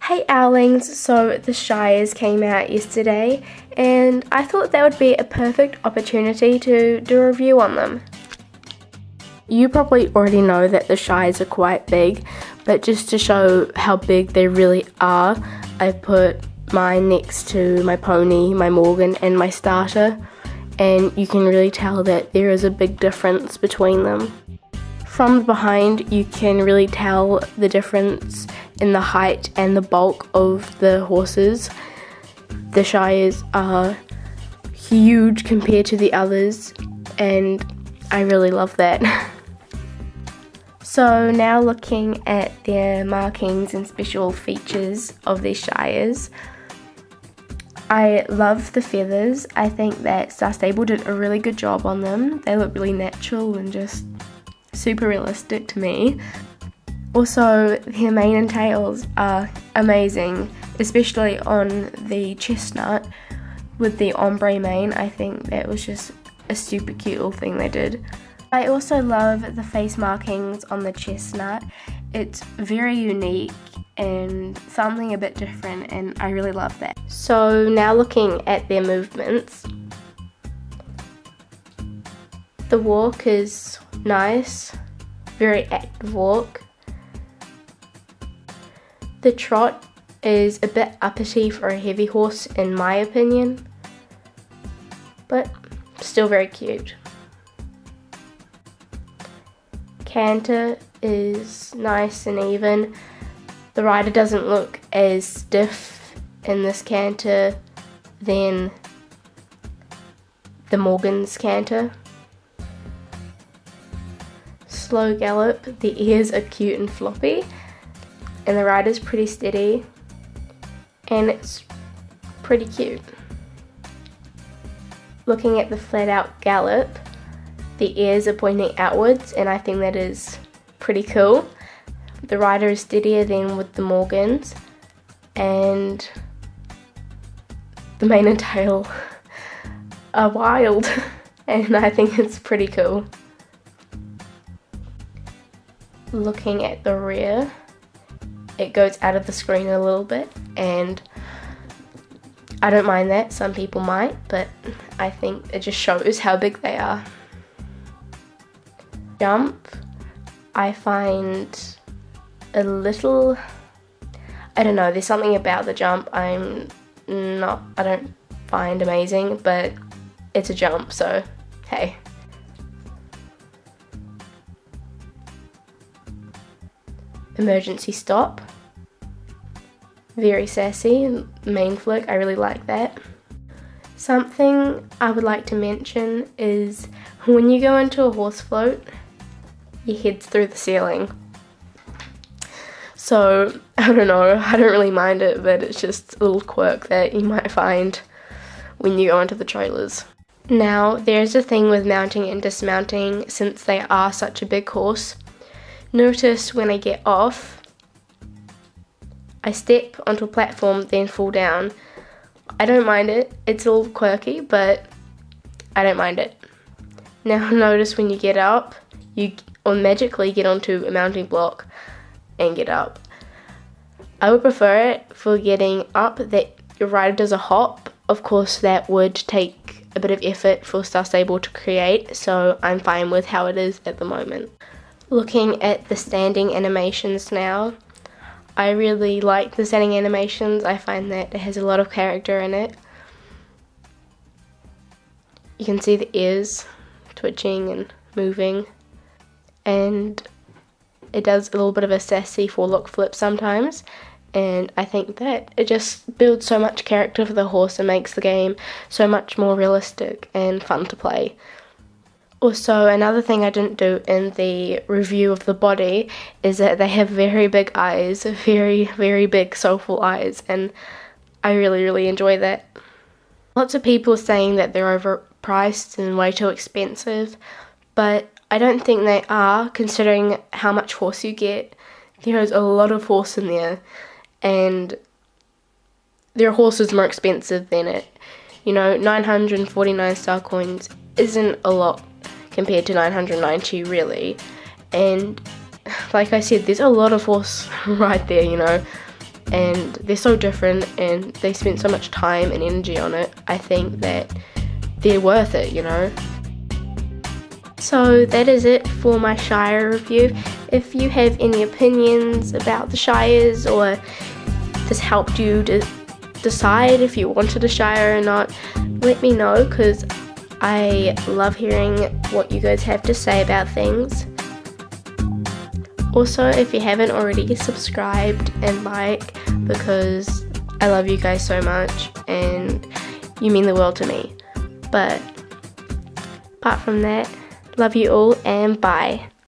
Hey Owlings, so the Shires came out yesterday and I thought that would be a perfect opportunity to do a review on them. You probably already know that the Shires are quite big, but just to show how big they really are, I put mine next to my pony, my Morgan and my starter, and you can really tell that there is a big difference between them. From behind you can really tell the difference in the height and the bulk of the horses. The Shires are huge compared to the others and I really love that. So now looking at their markings and special features of their Shires, I love the feathers. I think that Starstable did a really good job on them. They look really natural and just super realistic to me. Also, their mane and tails are amazing, especially on the chestnut with the ombre mane. I think that was just a super cute little thing they did. I also love the face markings on the chestnut. It's very unique and something a bit different, and I really love that. So now looking at their movements, the walk is nice, very active walk. The trot is a bit uppity for a heavy horse in my opinion, but still very cute. Canter is nice and even. The rider doesn't look as stiff in this canter than the Morgan's canter. Slow gallop, the ears are cute and floppy, and the rider's pretty steady, and it's pretty cute. Looking at the flat out gallop, the ears are pointing outwards, and I think that is pretty cool. The rider is steadier than with the Morgans, and the mane and tail are wild, and I think it's pretty cool. Looking at the rear, it goes out of the screen a little bit, and I don't mind that. Some people might, but I think it just shows how big they are. Jump, I find a little, I don't know, there's something about the jump I don't find amazing, but it's a jump, so hey. Emergency stop, very sassy, main flick, I really like that. Something I would like to mention is when you go into a horse float, your head's through the ceiling. So, I don't know, I don't really mind it, but it's just a little quirk that you might find when you go into the trailers. Now, there's a thing with mounting and dismounting since they are such a big horse. Notice when I get off, I step onto a platform, then fall down. I don't mind it. It's a little quirky, but I don't mind it. Now notice when you get up, you magically get onto a mounting block and get up. I would prefer it for getting up that your rider does a hop. Of course, that would take a bit of effort for Starstable to create, so I'm fine with how it is at the moment. Looking at the standing animations now, I really like the standing animations. I find that it has a lot of character in it. You can see the ears twitching and moving, and it does a little bit of a sassy forelock flip sometimes, and I think that it just builds so much character for the horse and makes the game so much more realistic and fun to play. Also, another thing I didn't do in the review of the body is that they have very big eyes, very, very big soulful eyes, and I really, really enjoy that. Lots of people are saying that they're overpriced and way too expensive, but I don't think they are, considering how much horse you get. There is a lot of horse in there, and their horse is more expensive than it. You know, 949 star coins isn't a lot compared to 990 really, and like I said, there's a lot of horse right there, you know. and they're so different and they spent so much time and energy on it. I think that they're worth it, you know. So that is it for my Shire review. If you have any opinions about the Shires, or this helped you to decide if you wanted a Shire or not, let me know, because I love hearing what you guys have to say about things. Also, if you haven't already, subscribed and like, because I love you guys so much and you mean the world to me. But apart from that, love you all and bye.